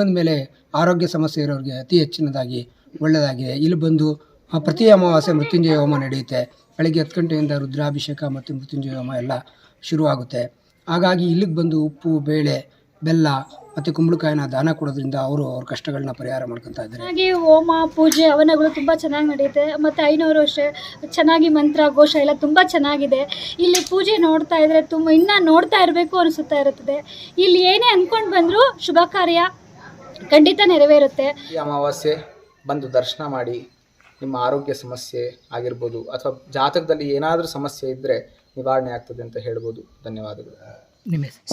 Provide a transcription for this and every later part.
ಬಂದ ಮೇಲೆ ಆರೋಗ್ಯ ಸಮಸ್ಯೆ ಇರೋರಿಗೆ ಅತಿ ಹೆಚ್ಚಿನದಾಗಿ ಒಳ್ಳೆಯದಾಗಿದೆ. ಇಲ್ಲಿ ಬಂದು ಪ್ರತಿ ಅಮಾವಾಸ್ಯೆ ಮೃತ್ಯುಂಜಯ ಹೋಮ ನಡೆಯುತ್ತೆ. ಬೆಳಗ್ಗೆ 10 ಗಂಟೆಯಿಂದ ರುದ್ರಾಭಿಷೇಕ ಮತ್ತು ಮೃತ್ಯುಂಜಯ ಹೋಮ ಎಲ್ಲ ಶುರುವಾಗುತ್ತೆ. ಹಾಗಾಗಿ ಇಲ್ಲಿಗೆ ಬಂದು ಉಪ್ಪು, ಬೇಳೆ, ಬೆಲ್ಲ ಮತ್ತು ಕುಂಬಳಕಾಯಿನ ದಾನ ಕೊಡೋದ್ರಿಂದ ಅವ್ರ ಕಷ್ಟಗಳನ್ನ ಪರಿಹಾರ ಮಾಡ್ಕೊತಾ ಇದ್ದಾರೆ. ಹಾಗೆ ಹೋಮ, ಪೂಜೆ, ಹವನಗಳು ತುಂಬ ಚೆನ್ನಾಗಿ ನಡೆಯುತ್ತೆ. ಮತ್ತು ಐನೂರು ಅಷ್ಟೇ ಚೆನ್ನಾಗಿ ಮಂತ್ರ, ಘೋಷ ಎಲ್ಲ ತುಂಬ ಚೆನ್ನಾಗಿದೆ. ಇಲ್ಲಿ ಪೂಜೆ ನೋಡ್ತಾ ಇದ್ದರೆ ಇನ್ನೂ ನೋಡ್ತಾ ಇರಬೇಕು ಅನಿಸುತ್ತಾ ಇರುತ್ತದೆ. ಇಲ್ಲಿ ಏನೇ ಅಂದ್ಕೊಂಡು ಬಂದರೂ ಶುಭ ಕಾರ್ಯ ಖಂಡಿತ ನೆರವೇರುತ್ತೆ. ಈ ಅಮಾವಾಸ್ಯೆ ಬಂದು ದರ್ಶನ ಮಾಡಿ ನಿಮ್ಮ ಆರೋಗ್ಯ ಸಮಸ್ಯೆ ಆಗಿರ್ಬೋದು ಅಥವಾ ಜಾತಕದಲ್ಲಿ ಏನಾದರೂ ಸಮಸ್ಯೆ ಇದ್ದರೆ ನಿವಾರಣೆ ಆಗ್ತದೆ ಅಂತ ಹೇಳ್ಬೋದು. ಧನ್ಯವಾದಗಳು.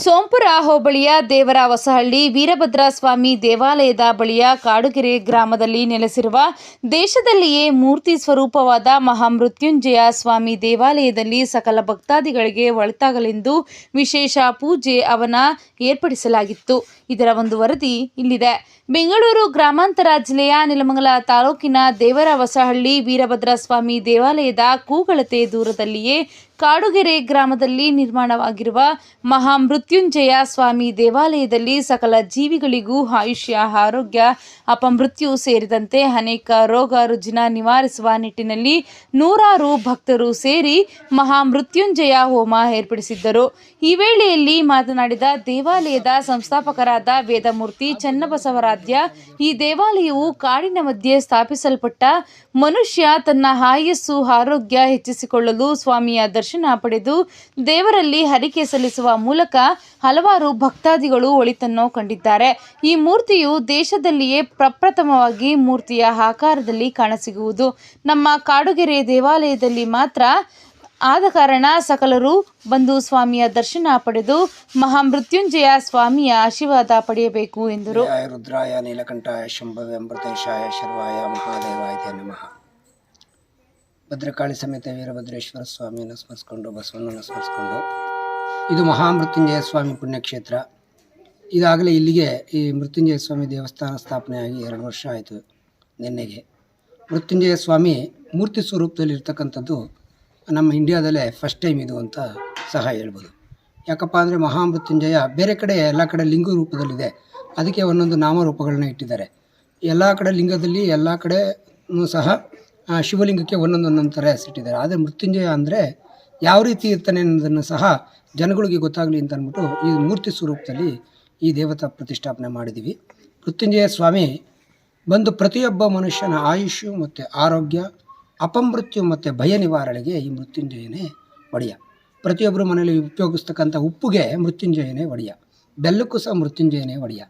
ಸೋಂಪುರ ಹೋಬಳಿಯ ದೇವರ ಹೊಸಹಳ್ಳಿ ವೀರಭದ್ರ ಸ್ವಾಮಿ ದೇವಾಲಯದ ಬಳಿಯ ಕಾಡುಗೆರೆ ಗ್ರಾಮದಲ್ಲಿ ನೆಲೆಸಿರುವ ದೇಶದಲ್ಲಿಯೇ ಮೂರ್ತಿ ಸ್ವರೂಪವಾದ ಮಹಾಮೃತ್ಯುಂಜಯ ಸ್ವಾಮಿ ದೇವಾಲಯದಲ್ಲಿ ಸಕಲ ಭಕ್ತಾದಿಗಳಿಗೆ ಒಳಿತಾಗಲೆಂದು ವಿಶೇಷ ಪೂಜೆ ಹವನ ಏರ್ಪಡಿಸಲಾಗಿತ್ತು. ಇದರ ಒಂದು ವರದಿ ಇಲ್ಲಿದೆ. ಬೆಂಗಳೂರು ಗ್ರಾಮಾಂತರ ಜಿಲ್ಲೆಯ ನೆಲಮಂಗಲ ತಾಲೂಕಿನ ದೇವರ ಹೊಸಹಳ್ಳಿ ವೀರಭದ್ರ ಸ್ವಾಮಿ ದೇವಾಲಯದ ಕೂಗಳತೆ ದೂರದಲ್ಲಿಯೇ ಕಾಡುಗೆರೆ ಗ್ರಾಮದಲ್ಲಿ ನಿರ್ಮಾಣವಾಗಿರುವ ಮಹಾಮೃತ್ಯುಂಜಯ ಸ್ವಾಮಿ ದೇವಾಲಯದಲ್ಲಿ ಸಕಲ ಜೀವಿಗಳಿಗೂ ಆಯುಷ್ಯ, ಆರೋಗ್ಯ, ಅಪಮೃತ್ಯು ಸೇರಿದಂತೆ ಅನೇಕ ರೋಗ ರುಜಿನ ನಿವಾರಿಸುವ ನಿಟ್ಟಿನಲ್ಲಿ ನೂರಾರು ಭಕ್ತರು ಸೇರಿ ಮಹಾಮೃತ್ಯುಂಜಯ ಹೋಮ ಏರ್ಪಡಿಸಿದ್ದರು. ಈ ವೇಳೆಯಲ್ಲಿ ಮಾತನಾಡಿದ ದೇವಾಲಯದ ಸಂಸ್ಥಾಪಕರಾದ ವೇದಮೂರ್ತಿ ಚನ್ನಬಸವರಾಧ್ಯ, ಈ ದೇವಾಲಯವು ಕಾಡಿನ ಮಧ್ಯೆ ಸ್ಥಾಪಿಸಲ್ಪಟ್ಟ ಮನುಷ್ಯ ತನ್ನ ಆಯಸ್ಸು, ಆರೋಗ್ಯ ಹೆಚ್ಚಿಸಿಕೊಳ್ಳಲು ಸ್ವಾಮಿಯ ದರ್ಶನ ಪಡೆದು ದೇವರಲ್ಲಿ ಹರಕೆ ಸಲ್ಲಿಸುವ ಮೂಲಕ ಹಲವಾರು ಭಕ್ತಾದಿಗಳು ಒಳಿತನ್ನು ಕಂಡಿದ್ದಾರೆ. ಈ ಮೂರ್ತಿಯು ದೇಶದಲ್ಲಿಯೇ ಪ್ರಪ್ರಥಮವಾಗಿ ಮೂರ್ತಿಯ ಆಕಾರದಲ್ಲಿ ಕಾಣಸಿಗುವುದು ನಮ್ಮ ಕಾಡುಗೆರೆ ದೇವಾಲಯದಲ್ಲಿ ಮಾತ್ರ ಆದ ಕಾರಣ ಸಕಲರು ಬಂದು ಸ್ವಾಮಿಯ ದರ್ಶನ ಪಡೆದು ಮಹಾಮೃತ್ಯುಂಜಯ ಸ್ವಾಮಿಯ ಆಶೀರ್ವಾದ ಪಡೆಯಬೇಕು ಎಂದರು. ರುದ್ರಾಯ ನೀಲಕಂಠಾಯ ಶಂಭವೆ ಅಮೃತೇಶಾಯ ಶರ್ವಾಯ ಮಹಾದೇವಾಯ ನಮಃ. ಭದ್ರಕಾಳಿ ಸಮೇತ ವೀರಭದ್ರೇಶ್ವರ ಸ್ವಾಮಿಯನ್ನು ಸ್ಮರಿಸಿಕೊಂಡು, ಬಸವಣ್ಣನ ಸ್ಮರಿಸಿಕೊಂಡು, ಇದು ಮಹಾಮೃತ್ಯುಂಜಯ ಸ್ವಾಮಿ ಪುಣ್ಯಕ್ಷೇತ್ರ. ಇದಾಗಲೇ ಇಲ್ಲಿಗೆ ಈ ಮೃತ್ಯುಂಜಯ ಸ್ವಾಮಿ ದೇವಸ್ಥಾನ ಸ್ಥಾಪನೆಯಾಗಿ 2 ವರ್ಷ ಆಯಿತು. ನಿನ್ನೆಗೆ ಮೃತ್ಯುಂಜಯ ಸ್ವಾಮಿ ಮೂರ್ತಿ ಸ್ವರೂಪದಲ್ಲಿ ಇರ್ತಕ್ಕಂಥದ್ದು ನಮ್ಮ ಇಂಡಿಯಾದಲ್ಲೇ ಫಸ್ಟ್ ಟೈಮ್ ಇದು ಅಂತ ಸಹ ಹೇಳ್ಬೋದು. ಯಾಕಪ್ಪ ಅಂದರೆ ಮಹಾಮೃತ್ಯುಂಜಯ ಬೇರೆ ಕಡೆ ಎಲ್ಲ ಕಡೆ ಲಿಂಗ ರೂಪದಲ್ಲಿದೆ, ಅದಕ್ಕೆ ಒಂದೊಂದು ನಾಮರೂಪಗಳನ್ನ ಇಟ್ಟಿದ್ದಾರೆ. ಎಲ್ಲ ಕಡೆ ಲಿಂಗದಲ್ಲಿ ಎಲ್ಲ ಕಡೆ ಸಹ ಶಿವಲಿಂಗಕ್ಕೆ ಒಂದೊಂದು ಥರ ಹೆಸರಿಟ್ಟಿದ್ದಾರೆ. ಆದರೆ ಮೃತ್ಯುಂಜಯ ಅಂದರೆ ಯಾವ ರೀತಿ ಇರ್ತಾನೆ ಅನ್ನೋದನ್ನು ಸಹ ಜನಗಳಿಗೆ ಗೊತ್ತಾಗಲಿ ಅಂತ ಅಂದ್ಬಿಟ್ಟು ಈ ಮೂರ್ತಿ ಸ್ವರೂಪದಲ್ಲಿ ಈ ದೇವತಾ ಪ್ರತಿಷ್ಠಾಪನೆ ಮಾಡಿದ್ದೀವಿ. ಮೃತ್ಯುಂಜಯ ಸ್ವಾಮಿ ಬಂದು ಪ್ರತಿಯೊಬ್ಬ ಮನುಷ್ಯನ ಆಯುಷ್ಯು ಮತ್ತು ಆರೋಗ್ಯ, ಅಪಮೃತ್ಯು ಮತ್ತು ಭಯ ನಿವಾರಣೆಗೆ ಈ ಮೃತ್ಯುಂಜಯನೇ ಒಡೆಯ. ಪ್ರತಿಯೊಬ್ಬರು ಮನೆಯಲ್ಲಿ ಉಪಯೋಗಿಸ್ತಕ್ಕಂಥ ಉಪ್ಪುಗೆ ಮೃತ್ಯುಂಜಯನೇ ಒಡೆಯ, ಬೆಲ್ಲಕ್ಕೂ ಸಹ ಮೃತ್ಯುಂಜಯನೇ ಒಡೆಯ,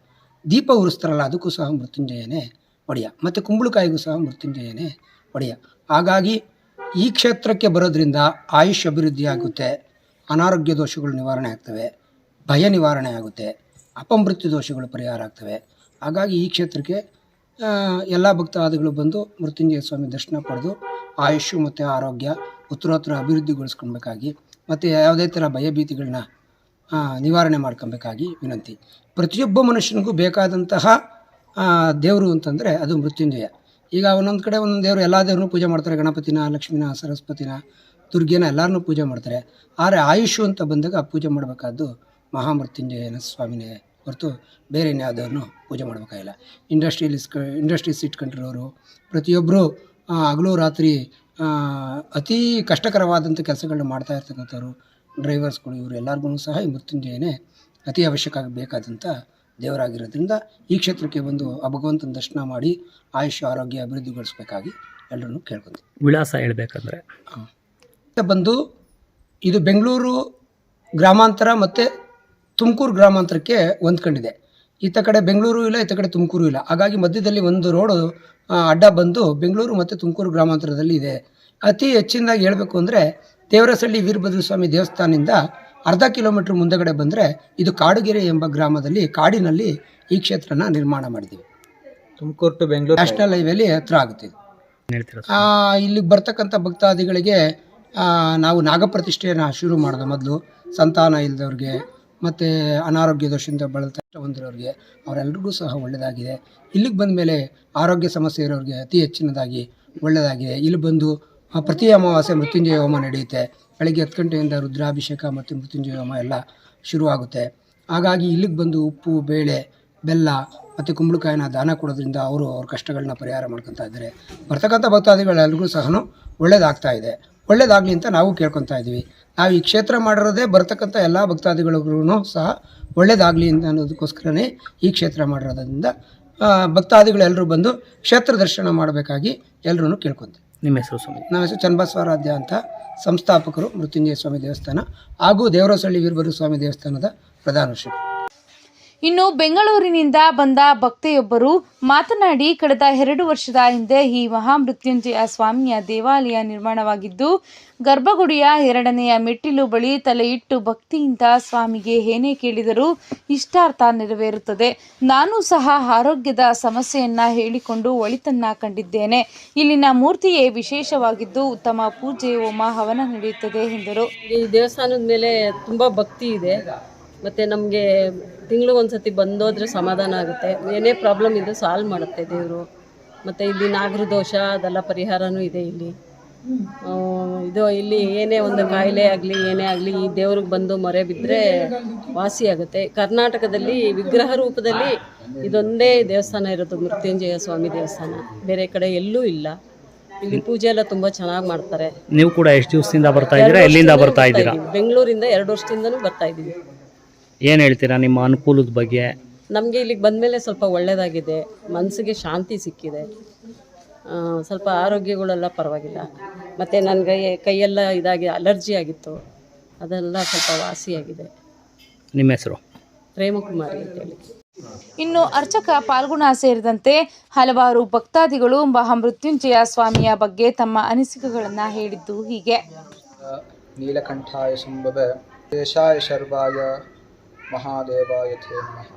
ದೀಪ ಉರಿಸ್ತಾರಲ್ಲ ಅದಕ್ಕೂ ಸಹ ಮೃತ್ಯುಂಜಯನೇ ಒಡೆಯ, ಮತ್ತು ಕುಂಬಳಕಾಯಿಗೂ ಸಹ ಮೃತ್ಯುಂಜಯನೇ ಒಡೆಯ. ಹಾಗಾಗಿ ಈ ಕ್ಷೇತ್ರಕ್ಕೆ ಬರೋದ್ರಿಂದ ಆಯುಷ್ ಅಭಿವೃದ್ಧಿ ಆಗುತ್ತೆ, ಅನಾರೋಗ್ಯ ದೋಷಗಳು ನಿವಾರಣೆ ಆಗ್ತವೆ, ಭಯ ನಿವಾರಣೆ ಆಗುತ್ತೆ, ಅಪಮೃತ್ಯು ದೋಷಗಳು ಪರಿಹಾರ ಆಗ್ತವೆ. ಹಾಗಾಗಿ ಈ ಕ್ಷೇತ್ರಕ್ಕೆ ಎಲ್ಲ ಭಕ್ತಾದಿಗಳು ಬಂದು ಮೃತ್ಯುಂಜಯ ಸ್ವಾಮಿ ದರ್ಶನ ಪಡೆದು ಆಯುಷು ಮತ್ತು ಆರೋಗ್ಯ ಉತ್ತರೋತ್ತರ ಅಭಿವೃದ್ಧಿಗೊಳಿಸ್ಕೊಳ್ಬೇಕಾಗಿ ಮತ್ತು ಯಾವುದೇ ಥರ ಭಯಭೀತಿಗಳನ್ನ ನಿವಾರಣೆ ಮಾಡ್ಕೊಬೇಕಾಗಿ ವಿನಂತಿ. ಪ್ರತಿಯೊಬ್ಬ ಮನುಷ್ಯನಿಗೂ ಬೇಕಾದಂತಹ ದೇವರು ಅಂತಂದರೆ ಅದು ಮೃತ್ಯುಂಜಯ. ಈಗ ಒಂದೊಂದು ಕಡೆ ಒಂದೊಂದು ದೇವರು ಎಲ್ಲ ದೇವ್ರನ್ನೂ ಪೂಜೆ ಮಾಡ್ತಾರೆ, ಗಣಪತಿನ, ಲಕ್ಷ್ಮಿನ, ಸರಸ್ವತಿನ, ದುರ್ಗೆನ ಎಲ್ಲರನ್ನೂ ಪೂಜೆ ಮಾಡ್ತಾರೆ. ಆದರೆ ಆಯುಷು ಅಂತ ಬಂದಾಗ ಪೂಜೆ ಮಾಡಬೇಕಾದ್ದು ಮಹಾಮೃತ್ಯುಂಜಯನ ಸ್ವಾಮಿನೇ ಹೊರತು ಬೇರೆ ಇನ್ಯಾವುದನ್ನು ಪೂಜೆ ಮಾಡಬೇಕಾಗಿಲ್ಲ. ಇಂಡಸ್ಟ್ರೀಸ್ ಇಟ್ಕೊಂಡಿರೋರು ಪ್ರತಿಯೊಬ್ಬರು ಹಗಲು ರಾತ್ರಿ ಅತೀ ಕಷ್ಟಕರವಾದಂಥ ಕೆಲಸಗಳನ್ನ ಮಾಡ್ತಾ ಇರ್ತಕ್ಕಂಥವ್ರು, ಡ್ರೈವರ್ಸ್ಗಳು, ಇವರು ಎಲ್ಲರಿಗೂ ಸಹ ಈ ಮೃತ್ಯುಂಜಯನೇ ಅತಿ ಅವಶ್ಯಕ ಬೇಕಾದಂಥ ದೇವರಾಗಿರೋದ್ರಿಂದ ಈ ಕ್ಷೇತ್ರಕ್ಕೆ ಬಂದು ಆ ಭಗವಂತನ ದರ್ಶನ ಮಾಡಿ ಆಯುಷ್ಯ ಆರೋಗ್ಯ ಅಭಿವೃದ್ಧಿಗೊಳಿಸಬೇಕಾಗಿ ಎಲ್ಲರನ್ನೂ ಕೇಳ್ಕೊತೀವಿ. ವಿಳಾಸ ಹೇಳಬೇಕಂದ್ರೆ ಬಂದು ಇದು ಬೆಂಗಳೂರು ಗ್ರಾಮಾಂತರ ಮತ್ತು ತುಮಕೂರು ಗ್ರಾಮಾಂತರಕ್ಕೆ ಹೊಂದ್ಕೊಂಡಿದೆ. ಈತ ಕಡೆ ಬೆಂಗಳೂರು ಇಲ್ಲ, ಈತ ಕಡೆ ತುಮಕೂರು ಇಲ್ಲ. ಹಾಗಾಗಿ ಮಧ್ಯದಲ್ಲಿ ಒಂದು ರೋಡು ಅಡ್ಡ ಬಂದು ಬೆಂಗಳೂರು ಮತ್ತು ತುಮಕೂರು ಗ್ರಾಮಾಂತರದಲ್ಲಿ ಇದೆ. ಅತಿ ಹೆಚ್ಚಿನದಾಗಿ ಹೇಳಬೇಕು ಅಂದರೆ ದೇವರಸಳ್ಳಿ ವೀರಭದ್ರ ಸ್ವಾಮಿ ದೇವಸ್ಥಾನದಿಂದ ಅರ್ಧ ಕಿಲೋಮೀಟ್ರ್ ಮುಂದಗಡೆ ಬಂದರೆ ಇದು ಕಾಡುಗೆರೆ ಎಂಬ ಗ್ರಾಮದಲ್ಲಿ ಕಾಡಿನಲ್ಲಿ ಈ ಕ್ಷೇತ್ರನ ನಿರ್ಮಾಣ ಮಾಡಿದ್ದೀವಿ. ತುಮಕೂರು ಟು ಬೆಂಗಳೂರು ನ್ಯಾಷನಲ್ ಹೈವೇಲಿ ಹತ್ರ ಆಗುತ್ತೆ. ಇಲ್ಲಿಗೆ ಬರ್ತಕ್ಕಂಥ ಭಕ್ತಾದಿಗಳಿಗೆ ನಾವು ನಾಗಪ್ರತಿಷ್ಠೆಯನ್ನು ಶುರು ಮಾಡಿದೆ. ಮೊದಲು ಸಂತಾನ ಇಲ್ಲದವ್ರಿಗೆ ಮತ್ತು ಅನಾರೋಗ್ಯ ದೋಷದಿಂದ ಬಳಲ್ತಾ ಹೊಂದಿರೋರಿಗೆ ಅವರೆಲ್ಲರಿಗೂ ಸಹ ಒಳ್ಳೆಯದಾಗಿದೆ. ಇಲ್ಲಿಗೆ ಬಂದ ಮೇಲೆ ಆರೋಗ್ಯ ಸಮಸ್ಯೆ ಇರೋರಿಗೆ ಅತಿ ಹೆಚ್ಚಿನದಾಗಿ ಒಳ್ಳೆಯದಾಗಿದೆ. ಇಲ್ಲಿ ಬಂದು ಪ್ರತಿ ಅಮಾವಾಸ್ಯೆ ಮೃತ್ಯುಂಜಯ ಹೋಮ ನಡೆಯುತ್ತೆ. ಬೆಳಗ್ಗೆ 10 ಗಂಟೆಯಿಂದ ರುದ್ರಾಭಿಷೇಕ ಮತ್ತು ಮೃತ್ಯುಂಜಯ ಹೋಮ ಎಲ್ಲ ಶುರುವಾಗುತ್ತೆ. ಹಾಗಾಗಿ ಇಲ್ಲಿಗೆ ಬಂದು ಉಪ್ಪು, ಬೇಳೆ, ಬೆಲ್ಲ ಮತ್ತು ಕುಂಬಳಕಾಯಿನ ದಾನ ಕೊಡೋದ್ರಿಂದ ಅವರು ಅವ್ರ ಕಷ್ಟಗಳನ್ನ ಪರಿಹಾರ ಮಾಡ್ಕೊತಾ ಇದ್ದಾರೆ. ಬರ್ತಕ್ಕಂಥ ಭಕ್ತಾದಿಗಳೆಲ್ರಿಗೂ ಸಹ ಒಳ್ಳೇದಾಗ್ತಾ ಇದೆ. ಒಳ್ಳೇದಾಗಲಿ ಅಂತ ನಾವು ಕೇಳ್ಕೊತಾ ಇದ್ದೀವಿ. ನಾವು ಈ ಕ್ಷೇತ್ರ ಮಾಡಿರೋದೇ ಬರ್ತಕ್ಕಂಥ ಎಲ್ಲ ಭಕ್ತಾದಿಗಳಿಗೂ ಸಹ ಒಳ್ಳೇದಾಗಲಿ ಅಂತ ಅನ್ನೋದಕ್ಕೋಸ್ಕರನೇ ಈ ಕ್ಷೇತ್ರ ಮಾಡಿರೋದ್ರಿಂದ ಭಕ್ತಾದಿಗಳೆಲ್ಲರೂ ಬಂದು ಕ್ಷೇತ್ರ ದರ್ಶನ ಮಾಡಬೇಕಾಗಿ ಎಲ್ಲರೂ ಕೇಳ್ಕೊತೀವಿ. ನಿಮ್ಮ ಹೆಸರು ಸ್ವಾಮಿ? ನಮ್ಮ ಹೆಸರು ಚನ್ನಬಸವರಾಧ್ಯ ಅಂತ, ಸಂಸ್ಥಾಪಕರು ಮೃತ್ಯುಂಜಯ ಸ್ವಾಮಿ ದೇವಸ್ಥಾನ ಹಾಗೂ ದೇವರಸಳ್ಳಿ ವೀರಭದ್ರ ಸ್ವಾಮಿ ದೇವಸ್ಥಾನದ ಪ್ರಧಾನ ಅರ್ಚಕರು. ಇನ್ನು ಬೆಂಗಳೂರಿನಿಂದ ಬಂದ ಭಕ್ತೆಯೊಬ್ಬರು ಮಾತನಾಡಿ, ಕಳೆದ 2 ವರ್ಷದ ಹಿಂದೆ ಈ ಮಹಾಮೃತ್ಯುಂಜಯ ಸ್ವಾಮಿಯ ದೇವಾಲಯ ನಿರ್ಮಾಣವಾಗಿದ್ದು, ಗರ್ಭಗುಡಿಯ 2ನೆಯ ಮೆಟ್ಟಿಲು ಬಳಿ ತಲೆ ಇಟ್ಟು ಭಕ್ತಿಯಿಂದ ಸ್ವಾಮಿಗೆ ಏನೇ ಕೇಳಿದರೂ ಇಷ್ಟಾರ್ಥ ನೆರವೇರುತ್ತದೆ. ನಾನು ಸಹ ಆರೋಗ್ಯದ ಸಮಸ್ಯೆಯನ್ನ ಹೇಳಿಕೊಂಡು ಒಳಿತನ್ನ ಕಂಡಿದ್ದೇನೆ. ಇಲ್ಲಿನ ಮೂರ್ತಿಯೇ ವಿಶೇಷವಾಗಿದ್ದು ಉತ್ತಮ ಪೂಜೆ, ಹೋಮ, ಹವನ ನಡೆಯುತ್ತದೆ ಎಂದರು. ಈ ದೇವಸ್ಥಾನದ ಮೇಲೆ ತುಂಬ ಭಕ್ತಿ ಇದೆ. ಮತ್ತು ನಮಗೆ ತಿಂಗಳಿಗೊಂದ್ಸತಿ ಬಂದೋದ್ರೆ ಸಮಾಧಾನ ಆಗುತ್ತೆ. ಏನೇ ಪ್ರಾಬ್ಲಮ್ ಇದ್ದರೂ ಸಾಲ್ವ್ ಮಾಡುತ್ತೆ ದೇವರು. ಮತ್ತು ಇಲ್ಲಿ ನಾಗರ ದೋಷ ಅದೆಲ್ಲ ಪರಿಹಾರನೂ ಇದೆ ಇಲ್ಲಿ. ಇದು ಇಲ್ಲಿ ಏನೇ ಒಂದು ಕಾಯಿಲೆ ಆಗಲಿ ಏನೇ ಆಗಲಿ ಈ ದೇವ್ರಿಗೆ ಬಂದು ಮೊರೆ ಬಿದ್ದರೆ ವಾಸಿಯಾಗುತ್ತೆ. ಕರ್ನಾಟಕದಲ್ಲಿ ವಿಗ್ರಹ ರೂಪದಲ್ಲಿ ಇದೊಂದೇ ದೇವಸ್ಥಾನ ಇರೋದು, ಮೃತ್ಯುಂಜಯ ಸ್ವಾಮಿ ದೇವಸ್ಥಾನ. ಬೇರೆ ಕಡೆ ಎಲ್ಲೂ ಇಲ್ಲ. ಇಲ್ಲಿ ಪೂಜೆ ಎಲ್ಲ ತುಂಬ ಚೆನ್ನಾಗಿ ಮಾಡ್ತಾರೆ. ನೀವು ಕೂಡ ಎಷ್ಟು ದಿವಸದಿಂದ ಬರ್ತಾ ಇದ್ದೀರಾ? ಎಲ್ಲಿಂದ ಬರ್ತಾ ಇದ್ದೀರಾ? ಬೆಂಗಳೂರಿಂದ 2 ವರ್ಷದಿಂದನೂ ಬರ್ತಾ ಇದ್ದೀವಿ. ಏನು ಹೇಳ್ತೀರಾ ನಿಮ್ಮ ಅನುಕೂಲದ ಬಗ್ಗೆ? ನಮಗೆ ಇಲ್ಲಿಗೆ ಬಂದಮೇಲೆ ಸ್ವಲ್ಪ ಒಳ್ಳೆಯದಾಗಿದೆ, ಮನಸ್ಸಿಗೆ ಶಾಂತಿ ಸಿಕ್ಕಿದೆ, ಸ್ವಲ್ಪ ಆರೋಗ್ಯಗಳೆಲ್ಲ ಪರವಾಗಿಲ್ಲ. ಮತ್ತು ನನಗೆ ಕೈಯೆಲ್ಲ ಇದಾಗಿ ಅಲರ್ಜಿ ಆಗಿತ್ತು, ಅದೆಲ್ಲ ಸ್ವಲ್ಪ ವಾಸಿಯಾಗಿದೆ. ನಿಮ್ಮ ಹೆಸರು? ಪ್ರೇಮಕುಮಾರಿ ಅಂತೇಳಿ. ಇನ್ನು ಅರ್ಚಕ ಪಾಲ್ಗುಣ ಸೇರಿದಂತೆ ಹಲವಾರು ಭಕ್ತಾದಿಗಳು ಮಹಾಮೃತ್ಯುಂಜಯ ಸ್ವಾಮಿಯ ಬಗ್ಗೆ ತಮ್ಮ ಅನಿಸಿಕೆಗಳನ್ನು ಹೇಳಿದ್ದು ಹೀಗೆ. ನೀಲಕಂಠಾಯ ಶಂಭವ ದೇಶಾಯ ಶರ್ವಾಯ ಮಹಾದೇವಾಯ ಥೇ ನಮಃ.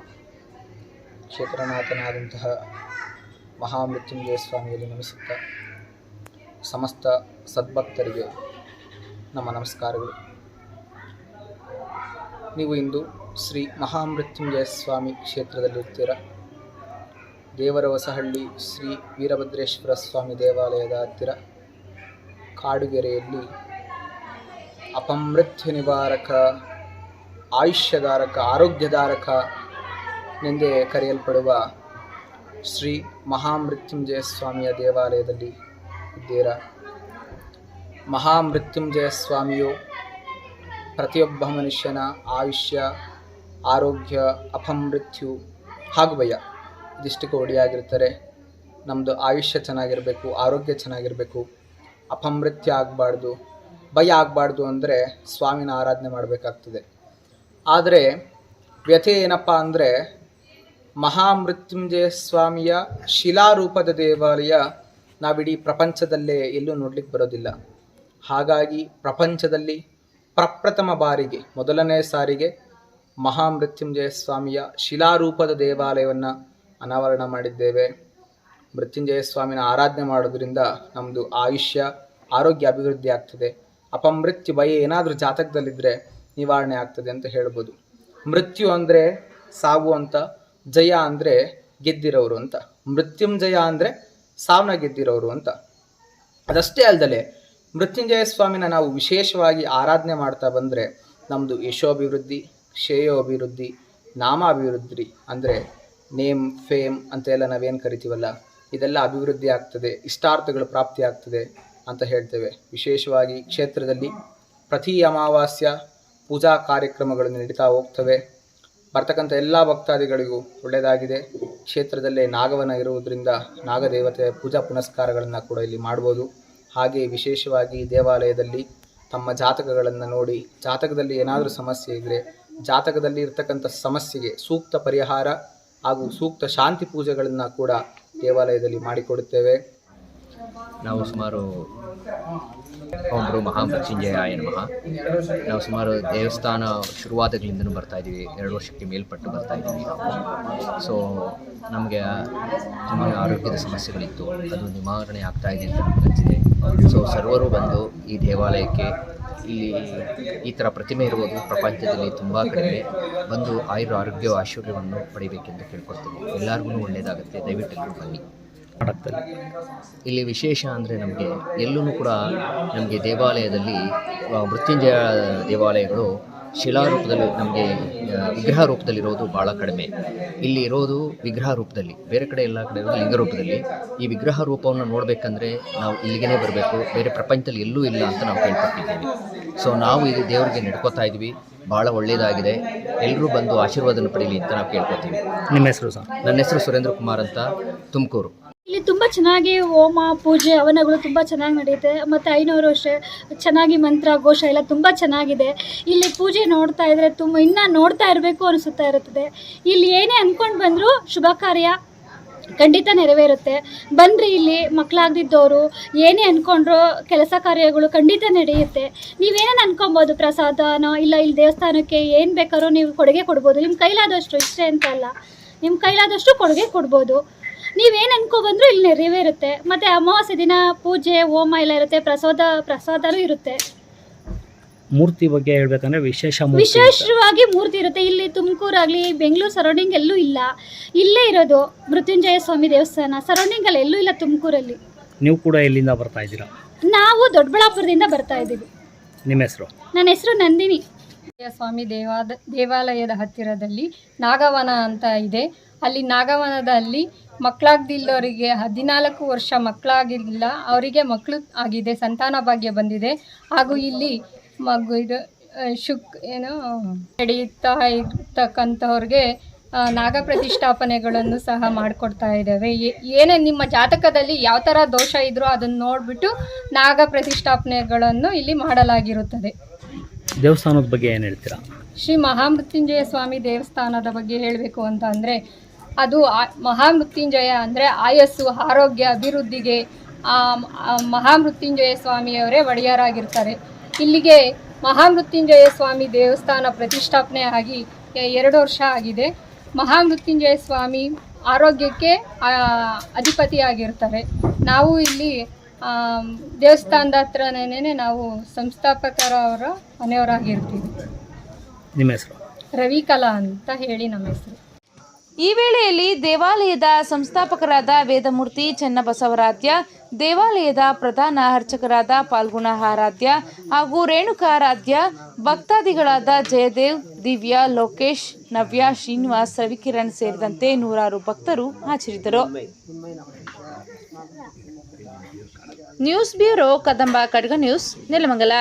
ಕ್ಷೇತ್ರನಾಥನಾದಂತಹ ಮಹಾಮೃತ್ಯುಂಜಯ ಸ್ವಾಮಿಯಲ್ಲಿ ನಮಿಸುತ್ತಾ ಸಮಸ್ತ ಸದ್ಭಕ್ತರಿಗೆ ನಮ್ಮ ನಮಸ್ಕಾರಗಳು. ನೀವು ಇಂದು ಶ್ರೀ ಮಹಾಮೃತ್ಯುಂಜಯ ಸ್ವಾಮಿ ಕ್ಷೇತ್ರದಲ್ಲಿರ್ತೀರ. ದೇವರವಸಹಳ್ಳಿ ಶ್ರೀ ವೀರಭದ್ರೇಶ್ವರ ಸ್ವಾಮಿ ದೇವಾಲಯದ ಹತ್ತಿರ ಕಾಡುಗೆರೆಯಲ್ಲಿ ಅಪಮೃತ್ಯು ನಿವಾರಕ, ಆಯುಷ್ಯಧಾರಕ, ಆರೋಗ್ಯಧಾರಕ ಎಂದೇ ಕರೆಯಲ್ಪಡುವ ಶ್ರೀ ಮಹಾಮೃತ್ಯುಂಜಯ ಸ್ವಾಮಿಯ ದೇವಾಲಯದಲ್ಲಿ ಇದ್ದೀರಾ. ಮಹಾಮೃತ್ಯುಂಜಯ ಸ್ವಾಮಿಯು ಪ್ರತಿಯೊಬ್ಬ ಮನುಷ್ಯನ ಆಯುಷ್ಯ, ಆರೋಗ್ಯ, ಅಪಮೃತ್ಯು ಹಾಗೂ ಭಯ ಇದಿಷ್ಟಕ್ಕೆ ಒಡೆಯಾಗಿರ್ತಾರೆ. ನಮ್ಮದು ಆಯುಷ್ಯ ಚೆನ್ನಾಗಿರಬೇಕು, ಆರೋಗ್ಯ ಚೆನ್ನಾಗಿರಬೇಕು, ಅಪಮೃತ್ಯು ಆಗಬಾರ್ದು, ಭಯ ಆಗಬಾರ್ದು ಅಂದರೆ ಸ್ವಾಮಿನ ಆರಾಧನೆ ಮಾಡಬೇಕಾಗ್ತದೆ. ಆದರೆ ವ್ಯಥೆ ಏನಪ್ಪ ಅಂದರೆ ಮಹಾಮೃತ್ಯುಂಜಯ ಸ್ವಾಮಿಯ ಶಿಲಾರೂಪದ ದೇವಾಲಯ ನಾವಿಡೀ ಪ್ರಪಂಚದಲ್ಲೇ ಎಲ್ಲೂ ನೋಡ್ಲಿಕ್ಕೆ ಬರೋದಿಲ್ಲ. ಹಾಗಾಗಿ ಪ್ರಪಂಚದಲ್ಲಿ ಪ್ರಪ್ರಥಮ ಬಾರಿಗೆ, ಮೊದಲನೇ ಸಾರಿಗೆ ಮಹಾಮೃತ್ಯುಂಜಯ ಸ್ವಾಮಿಯ ಶಿಲಾರೂಪದ ದೇವಾಲಯವನ್ನು ಅನಾವರಣ ಮಾಡಿದ್ದೇವೆ. ಮೃತ್ಯುಂಜಯ ಸ್ವಾಮಿನ ಆರಾಧನೆ ಮಾಡೋದ್ರಿಂದ ನಮ್ಮದು ಆಯುಷ್ಯ, ಆರೋಗ್ಯ ಅಭಿವೃದ್ಧಿ ಆಗ್ತದೆ. ಅಪಮೃತ್ಯು ಭಯ ಏನಾದರೂ ಜಾತಕದಲ್ಲಿದ್ದರೆ ನಿವಾರಣೆ ಆಗ್ತದೆ ಅಂತ ಹೇಳ್ಬೋದು. ಮೃತ್ಯು ಅಂದರೆ ಸಾವು ಅಂತ, ಜಯ ಅಂದರೆ ಗೆದ್ದಿರೋರು ಅಂತ. ಮೃತ್ಯುಂಜಯ ಅಂದರೆ ಸಾವನ್ನ ಗೆದ್ದಿರೋರು ಅಂತ. ಅದಷ್ಟೇ ಅಲ್ಲದೆ ಮೃತ್ಯುಂಜಯ ಸ್ವಾಮಿನ ನಾವು ವಿಶೇಷವಾಗಿ ಆರಾಧನೆ ಮಾಡ್ತಾ ಬಂದರೆ ನಮ್ಮದು ಯಶೋಭಿವೃದ್ಧಿ, ಶ್ರೇಯೋಭಿವೃದ್ಧಿ, ನಾಮಾಭಿವೃದ್ಧಿ ಅಂದರೆ ನೇಮ್, ಫೇಮ್ ಅಂತೆಲ್ಲ ನಾವೇನು ಕರಿತೀವಲ್ಲ, ಇದೆಲ್ಲ ಅಭಿವೃದ್ಧಿ ಆಗ್ತದೆ, ಇಷ್ಟಾರ್ಥಗಳು ಪ್ರಾಪ್ತಿ ಆಗ್ತದೆ ಅಂತ ಹೇಳ್ತೇವೆ. ವಿಶೇಷವಾಗಿ ಕ್ಷೇತ್ರದಲ್ಲಿ ಪ್ರತಿ ಅಮಾವಾಸ್ಯ ಪೂಜಾ ಕಾರ್ಯಕ್ರಮಗಳು ನಡೀತಾ ಹೋಗ್ತವೆ. ಬರ್ತಕ್ಕಂಥ ಎಲ್ಲ ಭಕ್ತಾದಿಗಳಿಗೂ ಒಳ್ಳೆಯದಾಗಿದೆ. ಕ್ಷೇತ್ರದಲ್ಲೇ ನಾಗವನ ಇರುವುದರಿಂದ ನಾಗದೇವತೆಯ ಪೂಜಾ ಪುನಸ್ಕಾರಗಳನ್ನು ಕೂಡ ಇಲ್ಲಿ ಮಾಡ್ಬೋದು. ಹಾಗೆ ವಿಶೇಷವಾಗಿ ದೇವಾಲಯದಲ್ಲಿ ತಮ್ಮ ಜಾತಕಗಳನ್ನು ನೋಡಿ, ಜಾತಕದಲ್ಲಿ ಏನಾದರೂ ಸಮಸ್ಯೆ ಇದ್ದರೆ ಜಾತಕದಲ್ಲಿ ಇರ್ತಕ್ಕಂಥ ಸಮಸ್ಯೆಗೆ ಸೂಕ್ತ ಪರಿಹಾರ ಹಾಗೂ ಸೂಕ್ತ ಶಾಂತಿ ಪೂಜೆಗಳನ್ನು ಕೂಡ ದೇವಾಲಯದಲ್ಲಿ ಮಾಡಿಕೊಡುತ್ತೇವೆ. ನಾವು ಸುಮಾರು ಒಬ್ಬರು ಮಹಾಮೃತ್ಯುಂಜಯಾಯ ನಮಃ. ನಾವು ಸುಮಾರು ದೇವಸ್ಥಾನ ಶುರುವಾದಾಗಲಿಂದನೂ ಬರ್ತಾ ಇದ್ದೀವಿ. 2 ವರ್ಷಕ್ಕೆ ಮೇಲ್ಪಟ್ಟು ಬರ್ತಾ ಇದ್ದೀವಿ ನಾವು. ಸೊ ನಮಗೆ ತುಂಬ ಆರೋಗ್ಯದ ಸಮಸ್ಯೆಗಳಿತ್ತು, ಅದು ನಿವಾರಣೆ ಆಗ್ತಾ ಇದೆ ಅಂತ ನಮ್ಗೆ ಅನಿಸಿದೆ. ಸೊ ಸರ್ವರು ಬಂದು ಈ ದೇವಾಲಯಕ್ಕೆ, ಇಲ್ಲಿ ಈ ಥರ ಪ್ರತಿಮೆ ಇರುವುದು ಪ್ರಪಂಚದಲ್ಲಿ ತುಂಬ ಕಡಿಮೆ, ಬಂದು ಆರೋಗ್ಯ ಐಶ್ವರ್ಯವನ್ನು ಪಡಿಬೇಕೆಂದು ಕೇಳ್ಕೊಡ್ತೀವಿ. ಎಲ್ಲರಿಗೂ ಒಳ್ಳೆಯದಾಗುತ್ತೆ, ದಯವಿಟ್ಟು ಎಲ್ಲರೂ ಬನ್ನಿ. ಇಲ್ಲಿ ವಿಶೇಷ ಅಂದರೆ ನಮಗೆ ಎಲ್ಲೂ ಕೂಡ ನಮಗೆ ದೇವಾಲಯದಲ್ಲಿ ಮೃತ್ಯುಂಜಯ ದೇವಾಲಯಗಳು ಶಿಲಾರೂಪದಲ್ಲಿ ನಮಗೆ ವಿಗ್ರಹ ರೂಪದಲ್ಲಿರೋದು ಭಾಳ ಕಡಿಮೆ. ಇಲ್ಲಿ ಇರೋದು ವಿಗ್ರಹ ರೂಪದಲ್ಲಿ, ಬೇರೆ ಕಡೆ ಎಲ್ಲ ಕಡೆ ಇರೋದು ಲಿಂಗ ರೂಪದಲ್ಲಿ. ಈ ವಿಗ್ರಹ ರೂಪವನ್ನು ನೋಡಬೇಕಂದ್ರೆ ನಾವು ಇಲ್ಲಿಗೇ ಬರಬೇಕು, ಬೇರೆ ಪ್ರಪಂಚದಲ್ಲಿ ಎಲ್ಲೂ ಇಲ್ಲ ಅಂತ ನಾವು ಕೇಳ್ಪಟ್ಟಿದ್ದೀವಿ. ಸೊ ನಾವು ಇದು ದೇವರಿಗೆ ನಡ್ಕೋತಾ ಇದ್ವಿ, ಭಾಳ ಒಳ್ಳೆಯದಾಗಿದೆ. ಎಲ್ಲರೂ ಬಂದು ಆಶೀರ್ವಾದನ ಪಡೀಲಿ ಅಂತ ನಾವು ಕೇಳ್ಕೊತೀವಿ. ನಿಮ್ಮ ಹೆಸರು ಸರ್? ನನ್ನ ಹೆಸರು ಸುರೇಂದ್ರ ಕುಮಾರ್ ಅಂತ, ತುಮಕೂರು. ಇಲ್ಲಿ ತುಂಬ ಚೆನ್ನಾಗಿ ಹೋಮ ಪೂಜೆ ಹವನಗಳು ತುಂಬ ಚೆನ್ನಾಗಿ ನಡೆಯುತ್ತೆ. ಮತ್ತು ಐನವರು ಅಷ್ಟೇ ಚೆನ್ನಾಗಿ ಮಂತ್ರ ಘೋಷ ಎಲ್ಲ ತುಂಬ ಚೆನ್ನಾಗಿದೆ. ಇಲ್ಲಿ ಪೂಜೆ ನೋಡ್ತಾ ಇದ್ದರೆ ಇನ್ನೂ ನೋಡ್ತಾ ಇರಬೇಕು ಅನಿಸುತ್ತಾ ಇರುತ್ತದೆ. ಇಲ್ಲಿ ಏನೇ ಅಂದ್ಕೊಂಡು ಬಂದರೂ ಶುಭ ಕಾರ್ಯ ಖಂಡಿತ ನೆರವೇರುತ್ತೆ. ಬನ್ನಿರಿ, ಇಲ್ಲಿ ಮಕ್ಕಳಾಗದಿದ್ದವರು ಏನೇ ಅಂದ್ಕೊಂಡ್ರು ಕೆಲಸ ಕಾರ್ಯಗಳು ಖಂಡಿತ ನಡೆಯುತ್ತೆ. ನೀವೇನೇನು ಅನ್ಕೊಬೋದು, ಪ್ರಸಾದನೋ ಇಲ್ಲ ಇಲ್ಲಿ ದೇವಸ್ಥಾನಕ್ಕೆ ಏನು ಬೇಕಾದ್ರೂ ನೀವು ಕೊಡುಗೆ ಕೊಡ್ಬೋದು. ನಿಮ್ಮ ಕೈಲಾದಷ್ಟು, ಇಷ್ಟೇ ಅಂತ ಅಲ್ಲ, ನಿಮ್ಮ ಕೈಲಾದಷ್ಟು ಕೊಡುಗೆ ಕೊಡ್ಬೋದು. ನೀವೇನು ಅನ್ಕೊಬಂದರೂ ಇಲ್ಲಿ ನೆರವೇರುತ್ತೆ. ಮತ್ತು ಅಮಾವಾಸ್ಯೆ ದಿನ ಪೂಜೆ ಹೋಮ ಎಲ್ಲ ಇರುತ್ತೆ, ಪ್ರಸಾದನೂ ಇರುತ್ತೆ. ಮೂರ್ತಿ ಬಗ್ಗೆ ಹೇಳ್ಬೇಕಂದ್ರೆ ವಿಶೇಷವಾಗಿ ಮೂರ್ತಿ ಇರುತ್ತೆ. ಇಲ್ಲಿ ತುಮಕೂರಾಗಲಿ ಬೆಂಗಳೂರು ಸರೌಂಡಿಂಗ್ ಎಲ್ಲೂ ಇಲ್ಲ, ಇಲ್ಲೇ ಇರೋದು ಮೃತ್ಯುಂಜಯ ಸ್ವಾಮಿ ದೇವಸ್ಥಾನ. ಸರೌಂಡಿಂಗಲ್ಲಿ ಎಲ್ಲೂ ಇಲ್ಲ ತುಮಕೂರಲ್ಲಿ. ನೀವು ಕೂಡ ಎಲ್ಲಿಂದ ಬರ್ತಾ ಇದ್ದೀರಾ? ನಾವು ದೊಡ್ಡಬಳ್ಳಾಪುರದಿಂದ ಬರ್ತಾ ಇದ್ದೀವಿ. ನಿಮ್ಮ ಹೆಸರು? ನನ್ನ ಹೆಸರು ನಂದಿನಿ. ಸ್ವಾಮಿ ದೇವಾಲಯದ ಹತ್ತಿರದಲ್ಲಿ ನಾಗವನ ಅಂತ ಇದೆ. ಅಲ್ಲಿ ನಾಗವನದಲ್ಲಿ ಮಕ್ಕಳಾಗದಿಲ್ಲವರಿಗೆ 14 ವರ್ಷ ಮಕ್ಕಳಾಗಿಲ್ಲ, ಅವರಿಗೆ ಮಕ್ಕಳು ಆಗಿದೆ, ಸಂತಾನ ಭಾಗ್ಯ ಬಂದಿದೆ. ಹಾಗೂ ಇಲ್ಲಿ ನಡೆಯುತ್ತಾ ಇರ್ತಕ್ಕಂಥವ್ರಿಗೆ ನಾಗ ಪ್ರತಿಷ್ಠಾಪನೆಗಳನ್ನು ಸಹ ಮಾಡಿಕೊಡ್ತಾ ಇದ್ದೇವೆ. ಏನೇ ನಿಮ್ಮ ಜಾತಕದಲ್ಲಿ ಯಾವ ಥರ ದೋಷ ಇದ್ರೂ ಅದನ್ನು ನೋಡಿಬಿಟ್ಟು ನಾಗ ಪ್ರತಿಷ್ಠಾಪನೆಗಳನ್ನು ಇಲ್ಲಿ ಮಾಡಲಾಗಿರುತ್ತದೆ. ದೇವಸ್ಥಾನದ ಬಗ್ಗೆ ಏನು ಹೇಳ್ತೀರಾ? ಶ್ರೀ ಮಹಾಮೃತ್ಯುಂಜಯ ಸ್ವಾಮಿ ದೇವಸ್ಥಾನದ ಬಗ್ಗೆ ಹೇಳಬೇಕು ಅಂತ ಅಂದರೆ, ಅದು ಮಹಾಮೃತ್ಯುಂಜಯ ಅಂದರೆ ಆಯಸ್ಸು, ಆರೋಗ್ಯ, ಅಭಿವೃದ್ಧಿಗೆ ಮಹಾಮೃತ್ಯುಂಜಯ ಸ್ವಾಮಿಯವರೇ ಒಡೆಯರಾಗಿರ್ತಾರೆ. ಇಲ್ಲಿಗೆ ಮಹಾಮೃತ್ಯುಂಜಯ ಸ್ವಾಮಿ ದೇವಸ್ಥಾನ ಪ್ರತಿಷ್ಠಾಪನೆ ಆಗಿ 2 ವರ್ಷ ಆಗಿದೆ. ಮಹಾಮೃತ್ಯುಂಜಯ ಸ್ವಾಮಿ ಆರೋಗ್ಯಕ್ಕೆ ಅಧಿಪತಿಯಾಗಿರ್ತಾರೆ. ನಾವು ಇಲ್ಲಿ ದೇವಸ್ಥಾನದ ಹತ್ರನೇ ನಾವು ಸಂಸ್ಥಾಪಕರವರ ಮನೆಯವರಾಗಿರ್ತೀವಿ. ನಿಮ್ಮ ಹೆಸರು? ರವಿಕಲಾ ಅಂತ ಹೇಳಿ ನಮ್ಮ ಹೆಸರು. ಈ ವೇಳೆಯಲ್ಲಿ ದೇವಾಲಯದ ಸಂಸ್ಥಾಪಕರಾದ ವೇದಮೂರ್ತಿ ಚನ್ನಬಸವರಾಧ್ಯ, ದೇವಾಲಯದ ಪ್ರಧಾನ ಅರ್ಚಕರಾದ ಪಾಲ್ಗುಣ ಆರಾಧ್ಯ ಹಾಗೂ ರೇಣುಕಾರಾಧ್ಯ, ಭಕ್ತಾದಿಗಳಾದ ಜಯದೇವ್, ದಿವ್ಯಾ, ಲೋಕೇಶ್, ನವ್ಯ, ಶ್ರೀನಿವಾಸ್, ರವಿಕಿರಣ್ ಸೇರಿದಂತೆ ನೂರಾರು ಭಕ್ತರು ಹಾಜರಿದ್ದರು. ನ್ಯೂಸ್ ಬ್ಯೂರೋ, ಕದಂಬ ಖಡ್ಗ ನ್ಯೂಸ್, ನೆಲಮಂಗಲ.